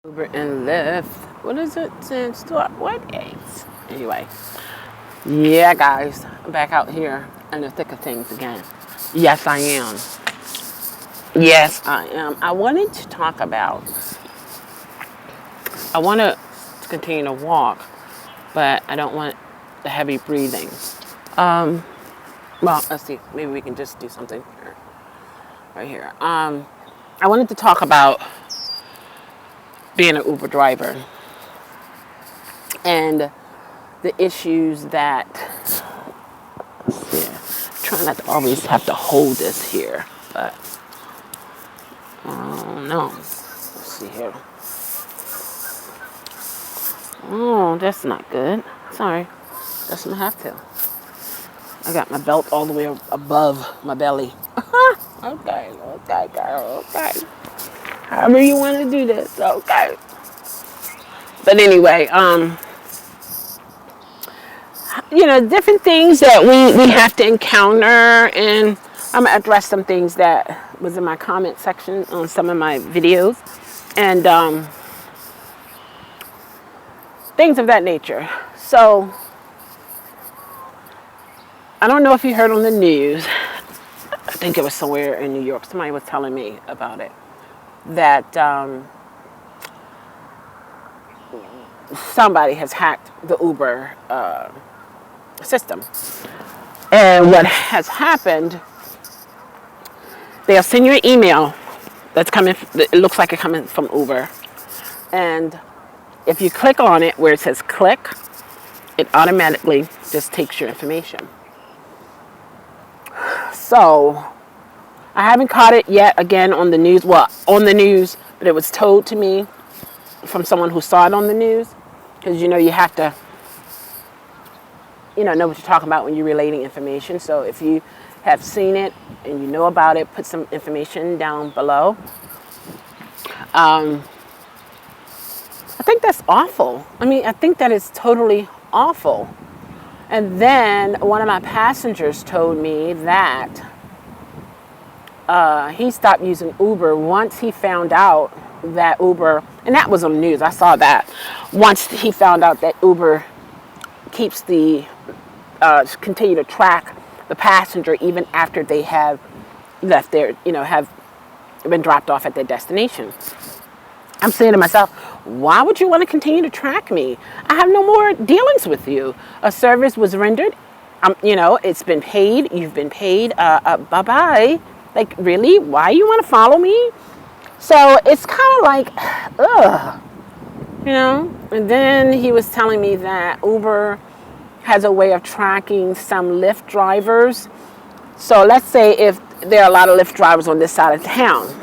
Uber and Lyft. What is it since what age? Anyway, yeah, guys, I'm back out here in the thick of things again. Yes, I am. Yes, I am. I wanted to talk about. I want to continue to walk, but I don't want the heavy breathing. Um, well, let's see. Maybe we can just do something here, right here. I wanted to talk about being an Uber driver and the issues that, yeah, trying not to always have to hold this here, but oh no, let's see here. Oh, that's not good. Sorry, doesn't have to. I got my belt all the way above my belly. Okay, girl, okay. However you want to do this, okay. But anyway, different things that we have to encounter, and I'm gonna address some things that was in my comment section on some of my videos, and things of that nature. So I don't know if you heard on the news. I think it was somewhere in New York. Somebody was telling me about it, that somebody has hacked the Uber system. And what has happened, they'll send you an email that's coming, it looks like it's coming from Uber. And if you click on it where it says click, it automatically just takes your information. So I haven't caught it yet again on the news. Well, on the news, but it was told to me from someone who saw it on the news. Because you have to know what you're talking about when you're relating information. So if you have seen it and you know about it, put some information down below. I think that's awful. I think that is totally awful. And then one of my passengers told me that he stopped using Uber once he found out that Uber, and that was on the news, I saw that, once he found out that Uber keeps continue to track the passenger even after they have left their, have been dropped off at their destination. I'm saying to myself, why would you want to continue to track me? I have no more dealings with you. A service was rendered. It's been paid. You've been paid. Bye-bye. Like, really? Why you want to follow me? So it's kind of like, ugh. And then he was telling me that Uber has a way of tracking some Lyft drivers. So let's say if there are a lot of Lyft drivers on this side of town.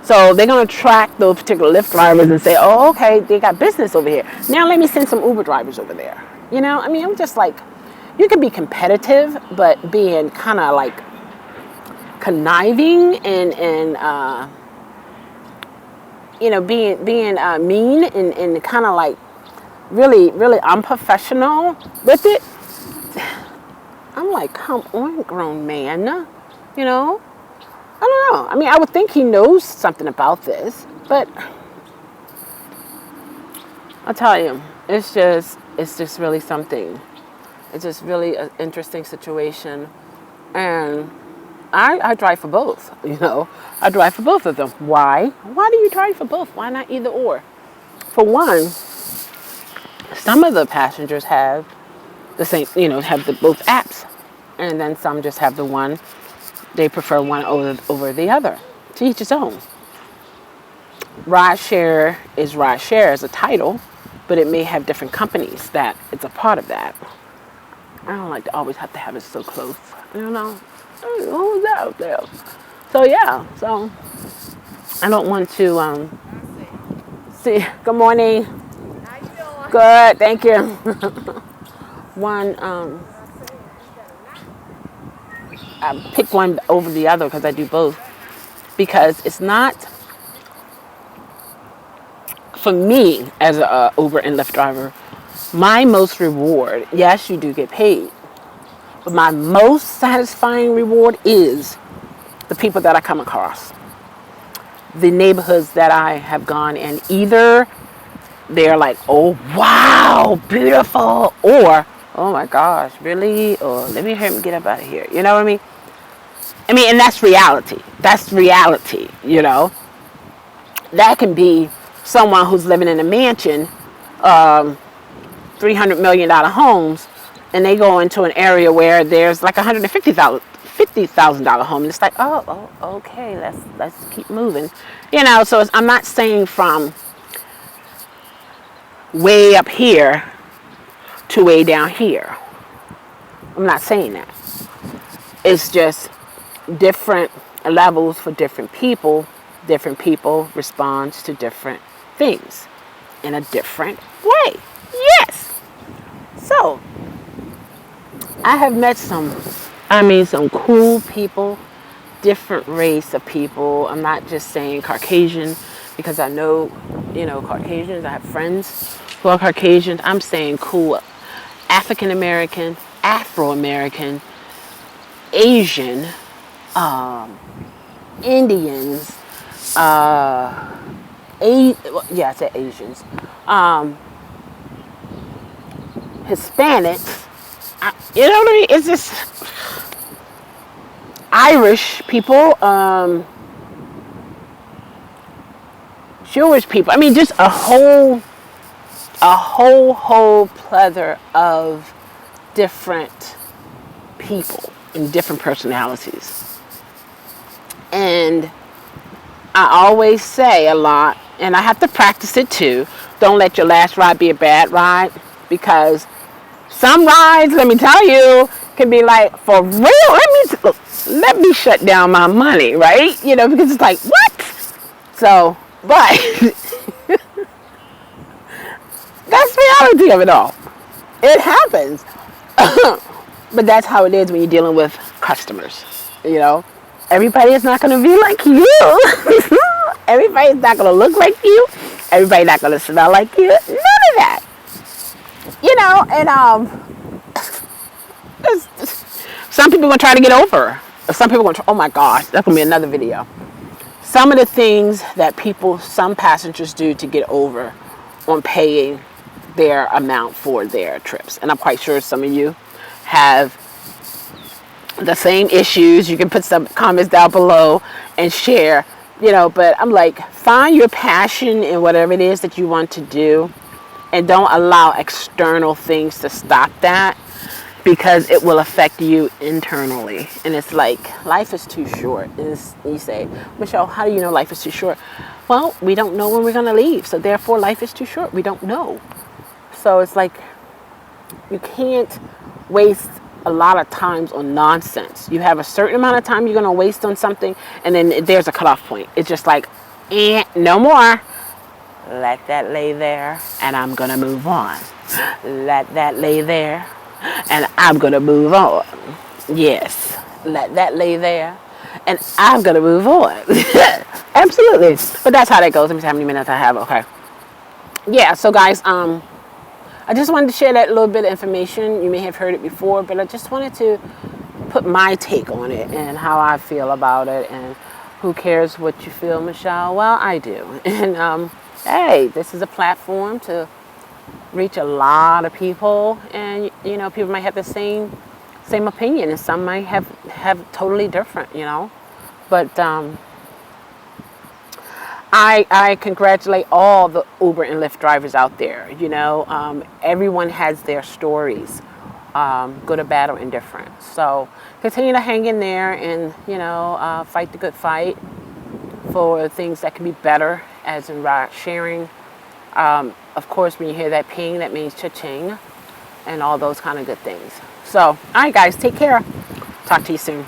So they're going to track those particular Lyft drivers and say, oh, okay, they got business over here. Now let me send some Uber drivers over there. I'm just like, you can be competitive, but being kind of like conniving and being mean and kind of like really, really unprofessional with it. I'm like, come on, grown man, I don't know. I would think he knows something about this, but I'll tell you, it's just really something. It's just really an interesting situation, and I drive for both. I drive for both of them. Why? Why do you drive for both? Why not either or? For one, some of the passengers have the same, have both apps, and then some just have the one. They prefer one over the other. To each his own. Rideshare is rideshare as a title, but it may have different companies that it's a part of that. I don't like to always have to have it so close. Who's out there? So yeah, so I don't want to see. Good morning. How you doing? Good, thank you. One I pick one over the other because I do both. Because it's not, for me as a Uber and Lyft driver, my most reward, yes, you do get paid, but my most satisfying reward is the people that I come across. the neighborhoods that I have gone in, either they're like, oh wow, beautiful, or oh my gosh, really? Or let me hear him get up out of here. You know what I mean? And that's reality. That's reality, you know. That can be someone who's living in a mansion, $300 million homes, and they go into an area where there's like $150,000 home, and it's like, oh, okay, let's keep moving, you know. So I'm not saying from way up here to way down here. I'm not saying that. It's just different levels for different people. Different people respond to different things in a different way. Yes. So I have met some cool people, different race of people. I'm not just saying Caucasian because I know, Caucasians. I have friends who are Caucasians. I'm saying cool African American, Afro American, Asian, Indians, I said Asians, Hispanics. You know what I mean? It's just Irish people, Jewish people. I mean, just a whole plethora of different people and different personalities. And I always say a lot, and I have to practice it too, don't let your last ride be a bad ride, because some rides, let me tell you, can be like, for real, let me shut down my money, right? Because it's like, what? So, but that's the reality of it all. It happens. But that's how it is when you're dealing with customers, Everybody is not going to be like you. Everybody's not going to look like you. Everybody's not going to smell like you. None of that. And some people are going to try to get over. Some people are going to, oh my gosh, that's going to be another video. Some of the things that some passengers do to get over on paying their amount for their trips. And I'm quite sure some of you have the same issues. You can put some comments down below and share, but I'm like, find your passion in whatever it is that you want to do, and don't allow external things to stop that, because it will affect you internally. And it's like, life is too short. You say, Michelle, how do you know life is too short? Well, we don't know when we're going to leave, so therefore life is too short. We don't know. So it's like, you can't waste a lot of times on nonsense. You have a certain amount of time you're going to waste on something, and then there's a cutoff point. It's just like, no more. Let that lay there, and I'm going to move on. Let that lay there, and I'm going to move on. Yes, let that lay there, and I'm going to move on. Absolutely. But that's how that goes. Let me see how many minutes I have. Okay. Yeah, so guys, I just wanted to share that little bit of information. You may have heard it before, but I just wanted to put my take on it and how I feel about it. And who cares what you feel, Michelle? Well, I do. And hey, this is a platform to reach a lot of people, and people might have the same opinion, and some might have totally different, But I congratulate all the Uber and Lyft drivers out there. Everyone has their stories, good or bad or indifferent. So continue to hang in there and, fight the good fight for things that can be better, as in ride sharing. Of course, when you hear that ping, that means cha-ching and all those kind of good things. So, all right, guys, take care. Talk to you soon.